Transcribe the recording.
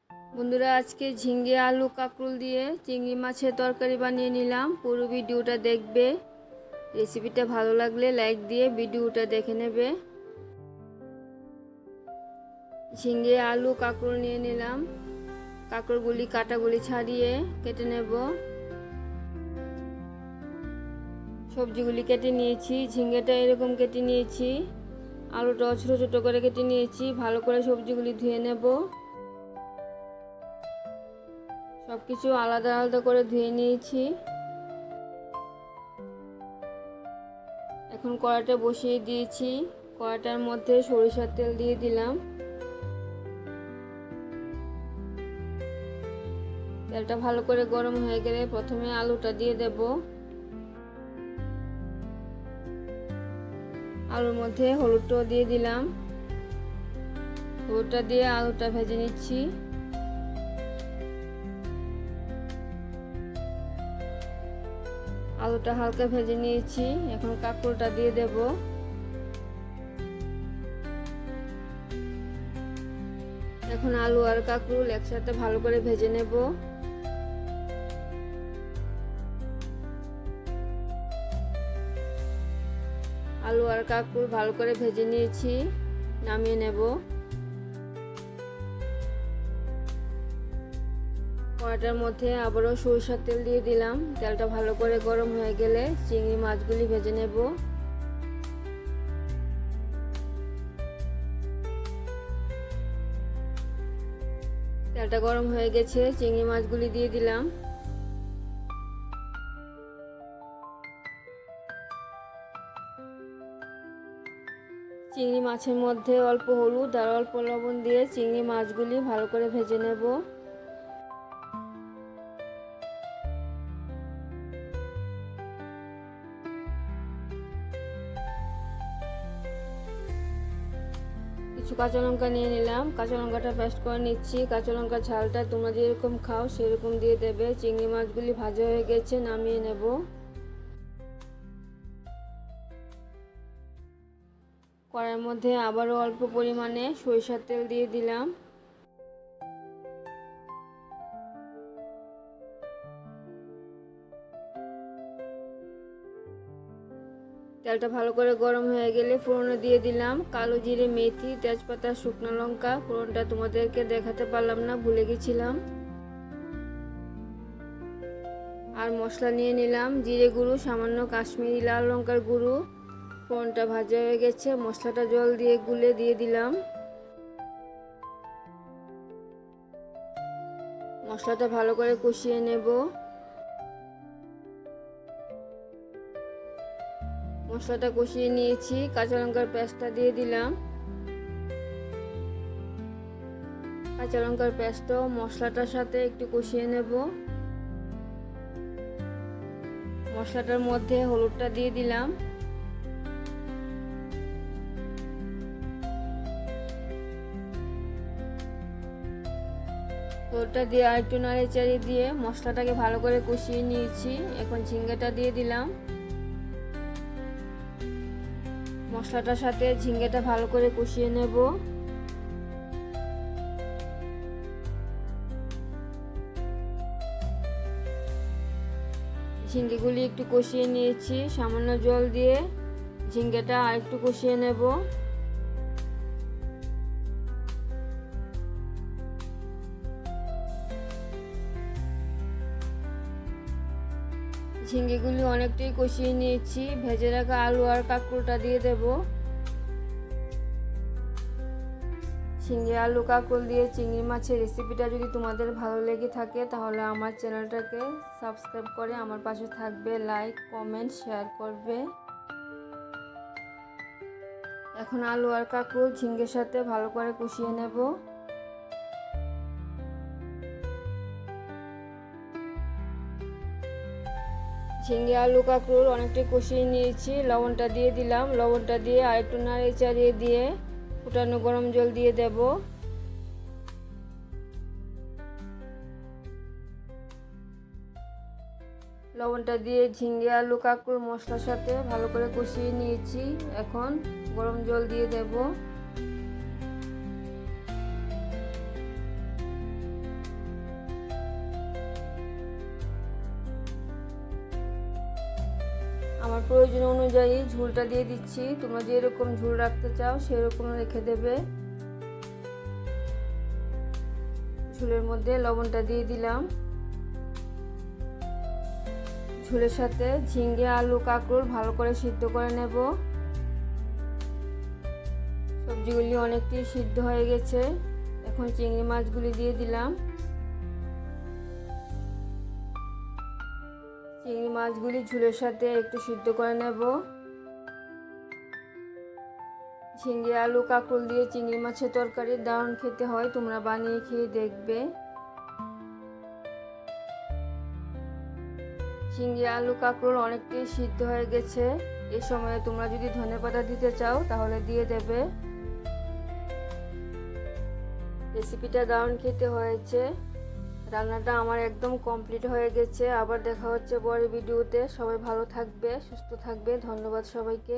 বন্ধুরা, আজকে ঝিঙ্গে আলু কাঁকরোল দিয়ে চিংড়ি মাছের তরকারি বানিয়ে নিলাম। পুরো ভিডিওটা দেখবে। রেসিপিটা ভালো লাগলে লাইক দিয়ে ভিডিওটা দেখে নেবে। ঝিঙ্গে আলু কাঁকরোল নিয়ে নিলাম। কাঁকরোলগুলি কাটাগুলি ছাড়িয়ে কেটে নেব। সবজিগুলি কেটে নিয়েছি। ঝিঙ্গেটা এরকম কেটে নিয়েছি, আলুটাও ছোটো ছোটো করে কেটে নিয়েছি। ভালো করে সবজিগুলি ধুয়ে নেব। সব কিছু আলাদা আলাদা করে ধুয়ে নিয়েছি। এখন কড়াইটা বসিয়ে দিয়েছি। কড়াইটার মধ্যে সরিষার তেল দিয়ে দিলাম। তেলটা ভালো করে গরম হয়ে গেলে প্রথমে আলুটা দিয়ে দেব। আলুর মধ্যে হলুদটাও দিয়ে দিলাম। হলুদটা দিয়ে আলুটা ভেজে নিচ্ছি। আলুটা হালকা ভেজে নিয়েছি। এখন কাঁকরোলটা দিয়ে দেব। এখন আলু আর কাঁকরোল একসাথে ভালো করে ভেজে নেব। আলু আর কাঁকরোল ভালো করে ভেজে নিয়েছি, নামিয়ে নেব। কড়াইটার মধ্যে আবারও সরিষার তেল দিয়ে দিলাম। তেলটা ভালো করে গরম হয়ে গেলে চিংড়ি মাছগুলি ভেজে নেব। তেলটা গরম হয়ে গেছে, চিংড়ি মাছগুলি দিয়ে দিলাম। চিংড়ি মাছের মধ্যে অল্প হলুদ আর অল্প লবণ দিয়ে চিংড়ি মাছগুলি ভালো করে ভেজে নেব। কিছু কাঁচা লঙ্কা নিয়ে নিলাম। কাঁচা লঙ্কাটা পেস্ট করে নিচ্ছি। কাঁচা লঙ্কার ঝালটা তোমরা যেরকম খাও সেরকম দিয়ে দেবে। চিংড়ি মাছগুলি ভাজা হয়ে গেছে, নামিয়ে নেব। কড়াইয়ের মধ্যে আবারও অল্প পরিমাণে সরিষার তেল দিয়ে দিলাম। তেলটা ভালো করে গরম হয়ে গেলে ফোড়নে দিয়ে দিলাম কালো জিরে, মেথি, তেজপাতা, শুকনো লঙ্কা। ফোড়নটা তোমাদেরকে দেখাতে পারলাম না, ভুলে গেছিলাম। আর মশলা নিয়ে নিলাম জিরে গুঁড়ো, সামান্য কাশ্মীরি লাল লঙ্কার গুঁড়ো। ফোড়নটা ভাজা হয়ে গেছে, মশলাটা জল দিয়ে গুলে দিয়ে দিলাম। মশলাটা ভালো করে কষিয়ে নেব। মশলাটা কষিয়ে নিয়েছি। কাঁচা লঙ্কার পেস্টটা দিয়ে দিলাম। কাঁচা লঙ্কার পেস্টও মশলাটার সাথে একটু কষিয়ে নেব। মশলাটার মধ্যে হলুদটা দিয়ে দিলাম। হলুদটা দিয়ে আর একটু নাড়ে চাড়িয়ে দিয়ে মশলাটাকে ভালো করে কষিয়ে নিয়েছি। এখন ঝিঙ্গেটা দিয়ে দিলাম। মশলাটার সাথে ঝিঙ্গেটা ভালো করে কষিয়ে নেব। ঝিঙ্গেগুলি একটু কষিয়ে নিয়েছি। সামান্য জল দিয়ে ঝিঙ্গেটা আর একটু কষিয়ে নেব। ঝিঙ্গেগুলি অনেকটাই কষিয়ে নিয়েছি। ভেজে রাখা আলু আর কাঁকরোলটা দিয়ে দেব। ঝিঙ্গে আলু কাঁকরোল দিয়ে চিংড়ি মাছের রেসিপিটা যদি তোমাদের ভালো লেগে থাকে তাহলে আমার চ্যানেলটাকে সাবস্ক্রাইব করে আমার পাশে থাকবে। লাইক, কমেন্ট, শেয়ার করবে। এখন আলু আর কাঁকরোল ঝিঙ্গের সাথে ভালো করে কষিয়ে নেব। ঝিঙ্গে আলু কাঁকরোল অনেকটাই কষিয়ে নিয়েছি। লবণটা দিয়ে দিলাম। লবণটা দিয়ে আরেকটু নাড়িয়ে চাড়িয়ে দিয়ে ফুটানো গরম জল দিয়ে দেব। লবণটা দিয়ে ঝিঙ্গে আলু কাঁকরোল মশলার সাথে ভালো করে কষিয়ে নিয়েছি। এখন গরম জল দিয়ে দেব। আমার প্রয়োজন অনুযায়ী ঝোলটা দিয়ে দিচ্ছি। তোমরা যেরকম ঝোল রাখতে চাও সেরকম রেখে দেবে। ঝোলের মধ্যে লবণটা দিয়ে দিলাম। ঝোলের সাথে ঝিঙ্গে, আলু, কাঁকরোল ভালো করে সিদ্ধ করে নেব। সবজিগুলি অনেকটাই সিদ্ধ হয়ে গেছে। এখন চিংড়ি মাছগুলি দিয়ে দিলাম। চিংড়ি মাছগুলি ঝোলের সাথে একটু সিদ্ধ করে নেব। ঝিঙ্গে, আলু, কাঁকরোল দিয়ে চিংড়ি মাছের তরকারি দারুণ খেতে হয়, তোমরা বানিয়ে খেয়ে দেখবে। ঝিঙ্গে, আলু, কাঁকরোল অনেকটাই সিদ্ধ হয়ে গেছে। এই সময়ে তোমরা যদি ধনেপাতা দিতে চাও তাহলে দিয়ে দেবে। রেসিপিটা দারুণ খেতে হয়েছে। রান্নাটা আমার একদম কমপ্লিট হয়ে গেছে। আবার দেখা হচ্ছে পরের ভিডিওতে। সবাই ভালো থাকবে, সুস্থ থাকবে। ধন্যবাদ সবাইকে।